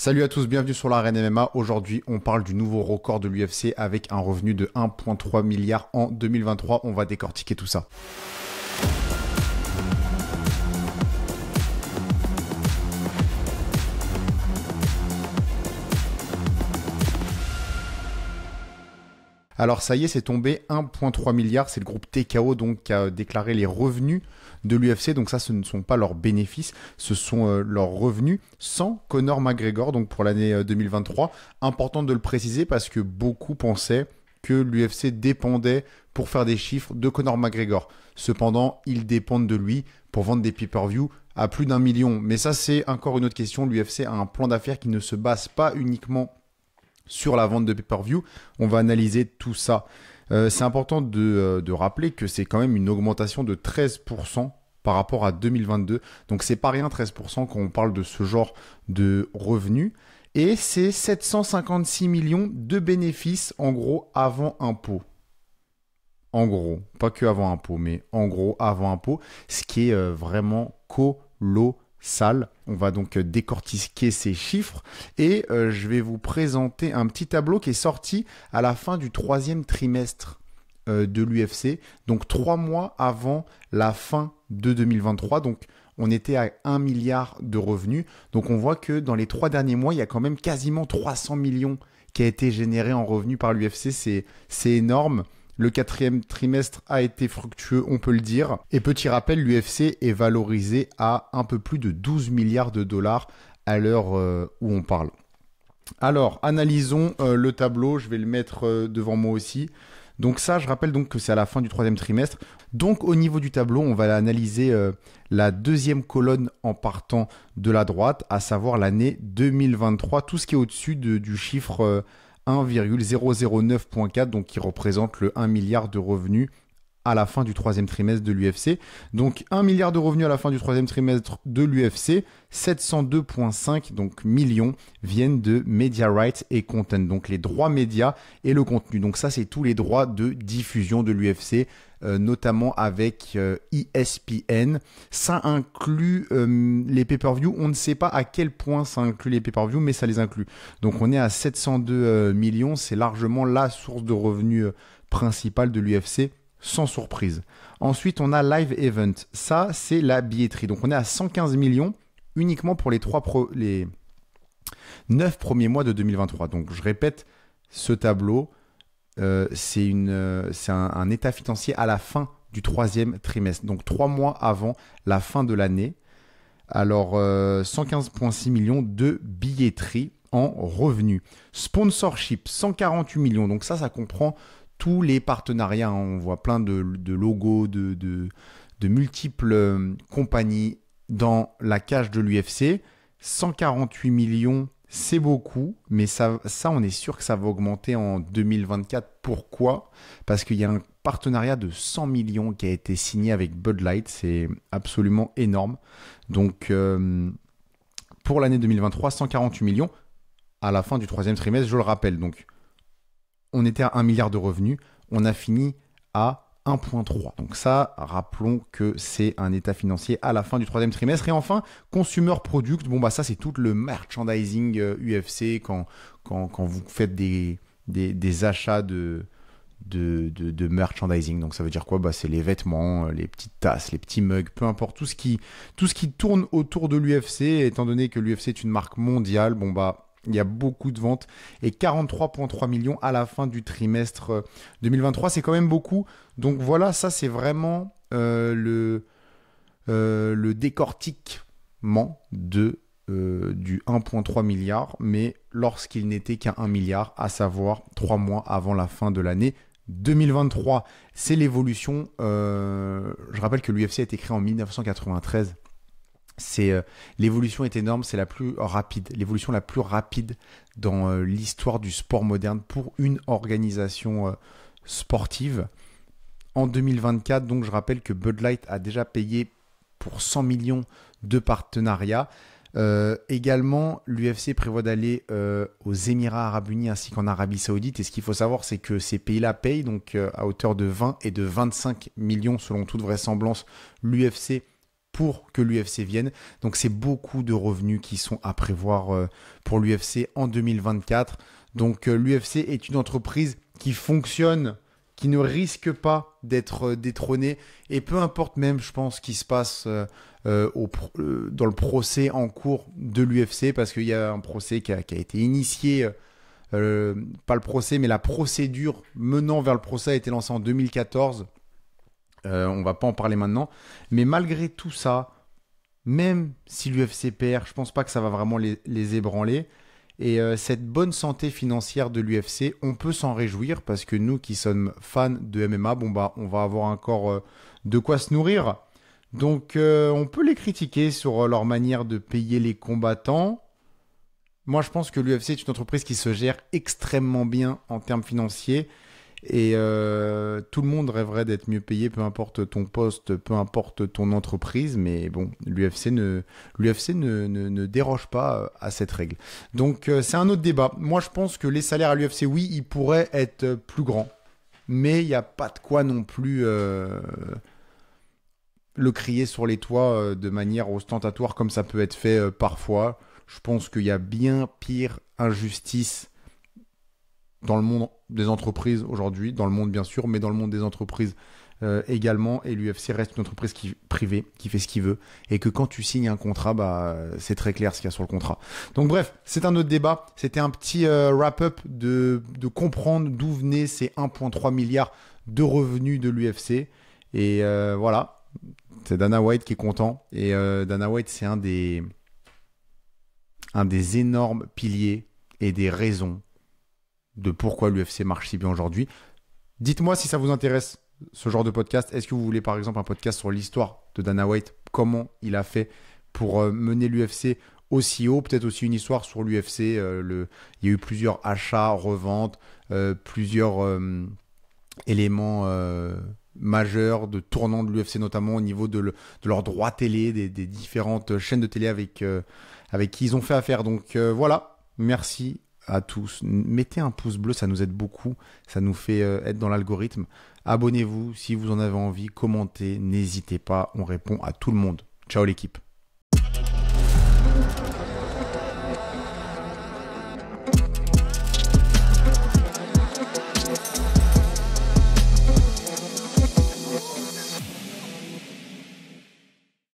Salut à tous, bienvenue sur l'Arène MMA. Aujourd'hui, on parle du nouveau record de l'UFC avec un revenu de 1,3 milliard en 2023. On va décortiquer tout ça. Alors ça y est, c'est tombé 1,3 milliard. C'est le groupe TKO donc, qui a déclaré les revenus de l'UFC. Donc ça, ce ne sont pas leurs bénéfices, ce sont leurs revenus sans Conor McGregor donc pour l'année 2023. Important de le préciser parce que beaucoup pensaient que l'UFC dépendait pour faire des chiffres de Conor McGregor. Cependant, ils dépendent de lui pour vendre des pay-per-view à plus d'1 million. Mais ça, c'est encore une autre question. L'UFC a un plan d'affaires qui ne se base pas uniquement sur la vente de pay-per-view. On va analyser tout ça. C'est important de rappeler que c'est quand même une augmentation de 13% par rapport à 2022. Donc c'est pas rien 13% quand on parle de ce genre de revenus. Et c'est 756 millions de bénéfices en gros avant impôt. En gros, pas que avant impôt, mais en gros avant impôt, ce qui est vraiment colossal. On va donc décortiquer ces chiffres et je vais vous présenter un petit tableau qui est sorti à la fin du troisième trimestre de l'UFC, donc 3 mois avant la fin de 2023. Donc on était à 1 milliard de revenus. Donc on voit que dans les 3 derniers mois, il y a quand même quasiment 300 millions qui a été généré en revenus par l'UFC. C'est énorme. Le quatrième trimestre a été fructueux, on peut le dire. Et petit rappel, l'UFC est valorisé à un peu plus de 12 milliards de dollars à l'heure où on parle. Alors, analysons le tableau. Je vais le mettre devant moi aussi. Donc ça, je rappelle donc que c'est à la fin du troisième trimestre. Donc au niveau du tableau, on va analyser la deuxième colonne en partant de la droite, à savoir l'année 2023. Tout ce qui est au-dessus du chiffre 1,009.4, donc qui représente le 1 milliard de revenus à la fin du troisième trimestre de l'UFC. Donc 1 milliard de revenus à la fin du troisième trimestre de l'UFC, 702,5 donc millions viennent de media rights et content, donc les droits médias et le contenu. Donc ça, c'est tous les droits de diffusion de l'UFC, notamment avec ESPN. Ça inclut les pay-per-view. On ne sait pas à quel point ça inclut les pay-per-view, mais ça les inclut. Donc on est à 702 millions. C'est largement la source de revenus principale de l'UFC. Sans surprise. Ensuite, on a Live Event. Ça, c'est la billetterie. Donc, on est à 115 millions uniquement pour les 9 premiers mois de 2023. Donc, je répète, ce tableau, c'est un état financier à la fin du troisième trimestre. Donc, 3 mois avant la fin de l'année. Alors, 115,6 millions de billetterie en revenus. Sponsorship, 148 millions. Donc, ça comprend tous les partenariats. On voit plein de logos, de multiples compagnies dans la cage de l'UFC. 148 millions, c'est beaucoup, mais ça, on est sûr que ça va augmenter en 2024. Pourquoi ? Parce qu'il y a un partenariat de 100 millions qui a été signé avec Bud Light. C'est absolument énorme. Donc, pour l'année 2023, 148 millions à la fin du troisième trimestre, je le rappelle. Donc, on était à 1 milliard de revenus, on a fini à 1,3. Donc ça, rappelons que c'est un état financier à la fin du troisième trimestre. Et enfin, Consumer Product, bon bah ça c'est tout le merchandising UFC quand vous faites des achats de merchandising. Donc ça veut dire quoi ? Bah c'est les vêtements, les petites tasses, les petits mugs, peu importe, tout ce qui tourne autour de l'UFC, étant donné que l'UFC est une marque mondiale, bon bah il y a beaucoup de ventes et 43,3 millions à la fin du trimestre 2023. C'est quand même beaucoup. Donc voilà, ça c'est vraiment le décortiquement du 1,3 milliard, mais lorsqu'il n'était qu'à 1 milliard, à savoir 3 mois avant la fin de l'année 2023. C'est l'évolution. Je rappelle que l'UFC a été créé en 1993. L'évolution est énorme, c'est l'évolution la plus rapide dans l'histoire du sport moderne pour une organisation sportive. En 2024, donc je rappelle que Bud Light a déjà payé pour 100 millions de partenariats. Également, l'UFC prévoit d'aller aux Émirats Arabes Unis ainsi qu'en Arabie Saoudite. Et ce qu'il faut savoir, c'est que ces pays-là payent donc à hauteur de 20 et de 25 millions selon toute vraisemblance l'UFC pour que l'UFC vienne. Donc c'est beaucoup de revenus qui sont à prévoir pour l'UFC en 2024. Donc l'UFC est une entreprise qui fonctionne, qui ne risque pas d'être détrônée. Et peu importe même, je pense, ce qui se passe dans le procès en cours de l'UFC, parce qu'il y a un procès qui a été initié, pas le procès, mais la procédure menant vers le procès a été lancée en 2014. On va pas en parler maintenant. Mais malgré tout ça, même si l'UFC perd, je pense pas que ça va vraiment les ébranler. Et cette bonne santé financière de l'UFC, on peut s'en réjouir parce que nous qui sommes fans de MMA, on va avoir encore de quoi se nourrir. Donc on peut les critiquer sur leur manière de payer les combattants. Moi, je pense que l'UFC est une entreprise qui se gère extrêmement bien en termes financiers. Et tout le monde rêverait d'être mieux payé, peu importe ton poste, peu importe ton entreprise. Mais bon, l'UFC ne déroge pas à cette règle. Donc c'est un autre débat. Moi, je pense que les salaires à l'UFC, oui, ils pourraient être plus grands. Mais il n'y a pas de quoi non plus le crier sur les toits de manière ostentatoire comme ça peut être fait parfois. Je pense qu'il y a bien pire injustice dans le monde des entreprises aujourd'hui, dans le monde bien sûr, mais dans le monde des entreprises également. Et l'UFC reste une entreprise privée, qui fait ce qu'il veut. Et que quand tu signes un contrat, c'est très clair ce qu'il y a sur le contrat. Donc bref, c'est un autre débat. C'était un petit wrap-up de comprendre d'où venaient ces 1,3 milliard de revenus de l'UFC. Et voilà, c'est Dana White qui est content. Et Dana White, c'est un des énormes piliers et des raisons de pourquoi l'UFC marche si bien aujourd'hui. Dites-moi si ça vous intéresse, ce genre de podcast. Est-ce que vous voulez par exemple un podcast sur l'histoire de Dana White, comment il a fait pour mener l'UFC aussi haut, peut-être aussi une histoire sur l'UFC. Il y a eu plusieurs achats, reventes, plusieurs éléments majeurs de tournant de l'UFC, notamment au niveau de leurs droits télé, des différentes chaînes de télé avec qui ils ont fait affaire. Donc voilà, merci à tous. Mettez un pouce bleu, ça nous aide beaucoup, ça nous fait être dans l'algorithme. Abonnez-vous si vous en avez envie, commentez, n'hésitez pas, on répond à tout le monde. Ciao l'équipe.